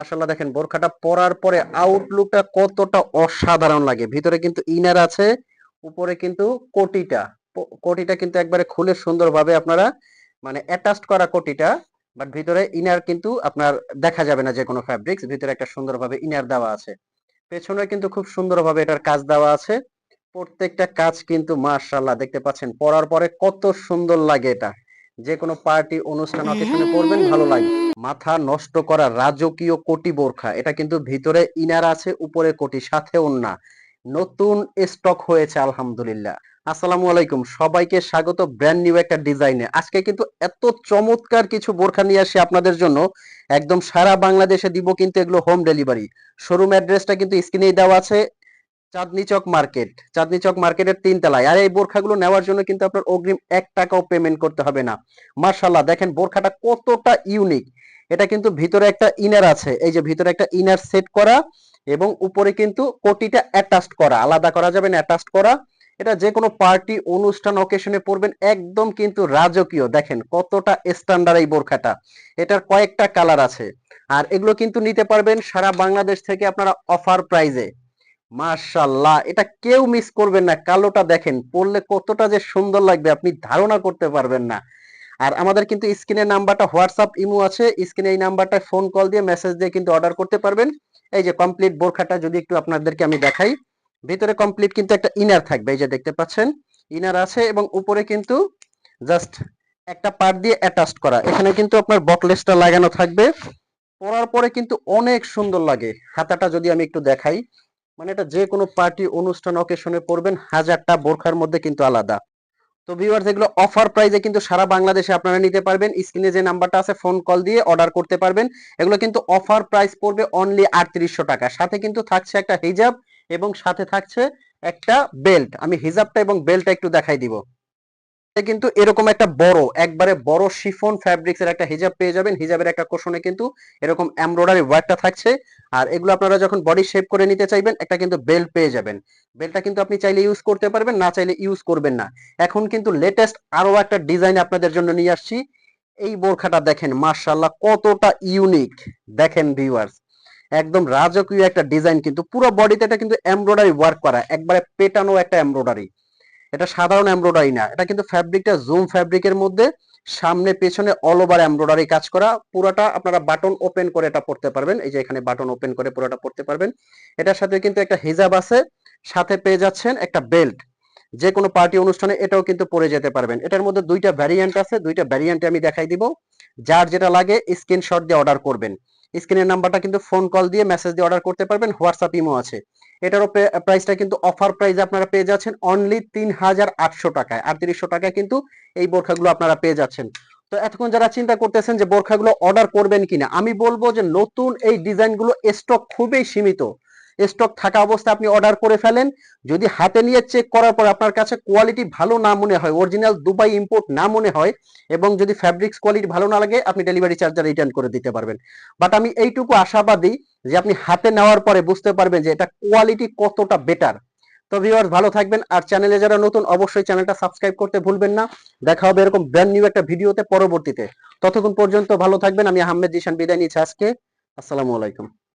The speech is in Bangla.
মাশাআল্লাহ দেখেন বোরখাটা পরার পরে আউটলুকটা কতটা অসাধারণ লাগে। ভিতরে কিন্তু ইনার আছে, উপরে কিন্তু কোটিটা কোটিটা কিন্তু একবারে খুলে সুন্দরভাবে আপনারা মানে অ্যাটাচড করা কোটিটা, বাট ভিতরে ইনার কিন্তু আপনার দেখা যাবে না যে কোনো ফ্যাব্রিক্স। ভিতরে একটা সুন্দরভাবে ইনার দেওয়া আছে। পেছনে কিন্তু খুব সুন্দরভাবে এটার কাজ দেওয়া আছে। প্রত্যেকটা কাজ কিন্তু মাশাআল্লাহ দেখতে পাচ্ছেন। পরার পরে কত সুন্দর লাগে এটা। যে কোনো পার্টি, অনুষ্ঠান, অকেশনে পরবেন ভালো লাগবে। মাথা নষ্ট করা রাজকীয় কোটি বোরখা। এটা কিন্তু ভিতরে ইনার আছে, উপরে কোটি, সাথে ওড়না। নতুন স্টক হয়েছে আলহামদুলিল্লাহ। আসসালামু আলাইকুম, সবাইকে স্বাগত ব্র্যান্ড নিউ একটা ডিজাইনে। আজকে কিন্তু এত চমৎকার কিছু বোরখা নিয়ে আসি আপনাদের জন্য। একদম সারা বাংলাদেশে দিব কিন্তু এগুলো হোম ডেলিভারি। শোরুম অ্যাড্রেসটা কিন্তু স্ক্রিনেই দেওয়া আছে। চাঁদনী চক মার্কেট, চাঁদনী চক মার্কেটের ৩ তলায়। আর এই বোরখাগুলো নেওয়ার জন্য কিন্তু আপনার অগ্রিম ১ টাকাও পেমেন্ট করতে হবে না। মাশাআল্লাহ দেখেন বোরখাটা কতটা ইউনিক। এটা কিন্তু ভিতরে একটা ইনার আছে, এই যে ভিতরে একটা ইনার সেট করা, এবং উপরে কিন্তু কোটিটা অ্যাটাচড করা, আলাদা করা যাবে না, অ্যাটাচড করা। এটা যে কোনো পার্টি, অনুষ্ঠান, অকেশনে পরবেন একদম কিন্তু রাজকীয়। দেখেন কতটা স্ট্যান্ডার্ড এই বোরখাটা। এটার কয়েকটা কালার আছে। আর এগুলো কিন্তু নিতে পারবেন সারা বাংলাদেশ থেকে আপনারা অফার প্রাইজে। মাশাআল্লাহ এটা কেউ মিস করবেন না। কালোটা দেখেন পরলে কতটা যে সুন্দর লাগবে আপনি ধারণা করতে পারবেন না। আর আমাদের কিন্তু স্ক্রিনে নাম্বারটা হোয়াটসঅ্যাপ ইমো আছে, স্ক্রিনে এই নাম্বারটায় ফোন কল দিয়ে মেসেজ দিয়ে কিন্তু অর্ডার করতে পারবেন। এই যে কমপ্লিট বোরখাটা যদি একটু আপনাদেরকে আমি দেখাই, ভিতরে কমপ্লিট কিন্তু একটা ইনার থাকবে, এই যে দেখতে পাচ্ছেন ইনার আছে, এবং উপরে কিন্তু জাস্ট একটা পার্ট দিয়ে অ্যাটাচড করা। এখানে কিন্তু আপনার বকলেসটা লাগানো থাকবে। পরার পরে কিন্তু অনেক সুন্দর লাগে। হাতাটা যদি আমি একটু দেখাই, মানে এটা যে কোনো পার্টি, অনুষ্ঠান, অকেশনে পরবেন, হাজারটা বোরখার মধ্যে কিন্তু আলাদা। তো ভিউয়ার্স এগুলো অফার প্রাইসে কিন্তু সারা বাংলাদেশে আপনারা নিতে পারবেন। স্ক্রিনে যে নাম্বারটা আছে ফোন কল দিয়ে অর্ডার করতে পারবেন। এগুলো কিন্তু অফার প্রাইস পড়বে অনলি ৩৮০০ টাকা। সাথে কিন্তু থাকছে একটা হিজাব, এবং সাথে থাকছে একটা বেল্ট। আমি হিজাবটা এবং বেল্টটা একটু দেখাই দিব। কিন্তু এরকম একটা বড়, একবারে বড় শিফন ফ্যাব্রিক্স এর একটা হিজাব পেয়ে যাবেন। হিজাবের একটা কোশনে কিন্তু এরকম এমব্রয়ডারি ওয়ার্কটা থাকছে। আর এগুলো আপনারা যখন বডি শেপ করে নিতে চাইবেন, একটা কিন্তু বেল্ট পেয়ে যাবেন। বেল্টটা কিন্তু আপনি চাইলে ইউজ করতে পারবেন, না চাইলে ইউজ করবেন না। এখন কিন্তু লেটেস্ট আরো একটা ডিজাইন আপনাদের জন্য নিয়ে আসছি। এই বোরখাটা দেখেন মাশাআল্লাহ কতটা ইউনিক। দেখেন ভিউয়ার্স একদম রাজকীয় একটা ডিজাইন, কিন্তু পুরো বডিতে এটা কিন্তু এমব্রয়ডারি ওয়ার্ক করা, একবারে পেটানো একটা এমব্রয়ডারি। এটা সাধারণ এমব্রয়ডারি না, এটা কিন্তু ফ্যাব্রিকটা জুম ফ্যাব্রিকের মধ্যে সামনে পেছনে অল ওভার এমব্রয়ডারি কাজ করা। পুরোটা আপনারা বাটন ওপেন করে এটা পড়তে পারবেন। এই যে এখানে বাটন ওপেন করে পুরোটা পড়তে পারবেন। এটার সাথে কিন্তু একটা হিজাব আছে, সাথে পেয়ে যাচ্ছেন একটা বেল্ট। যে কোনো পার্টি অনুষ্ঠানে এটাও কিন্তু পরে যেতে পারবেন। এটার মধ্যে দুইটা ভ্যারিয়েন্ট আছে, দুইটা ভ্যারিয়েন্টে আমি দেখাই দিব। যার যেটা লাগে স্ক্রিনশট দিয়ে অর্ডার করবেন। স্ক্রিনের নাম্বারটা কিন্তু ফোন কল দিয়ে মেসেজ দিয়ে অর্ডার করতে পারবেন, হোয়াটসঅ্যাপ ইমো আছে। এটারও প্রাইসটা কিন্তু অফার প্রাইস আপনারা পেয়ে যাচ্ছেন অনলি ৩৮০০ টাকায়। ৩৮০০ টাকায় কিন্তু এই বোরখাগুলো আপনারা পেয়ে যাচ্ছেন। তো এতক্ষণ যারা চিন্তা করতেছেন যে বোরখাগুলো অর্ডার করবেন কিনা, আমি বলবো যে নতুন এই ডিজাইনগুলো স্টক খুবই সীমিত। স্টক থাকা অবস্থায় আপনি অর্ডার করে ফেলেন। যদি হাতে নিয়ে চেক করার পর আপনার কাছে কোয়ালিটি ভালো না মনে হয়, অরিজিনাল দুবাই ইম্পোর্ট না মনে হয়, এবং যদি ফ্যাব্রিক্স কোয়ালিটি ভালো না লাগে, আপনি ডেলিভারি চার্জার রিটার্ন করে দিতে পারবেন। বাট আমি এইটুকু আশাবাদী যে আপনি হাতে নেওয়ার পরে বুঝতে পারবেন যে এটা কোয়ালিটি কতটা বেটার। তো ভিউয়ার্স ভালো থাকবেন, আর চ্যানেলে যারা নতুন অবশ্যই চ্যানেলটা সাবস্ক্রাইব করতে ভুলবেন না। দেখা হবে এরকম ব্র্যান্ড নিউ একটা ভিডিওতে পরবর্তীতে। ততক্ষণ পর্যন্ত ভালো থাকবেন। আমি আহমেদ জিশান বিদায় নিচ্ছি আজকে। আসসালামু আলাইকুম।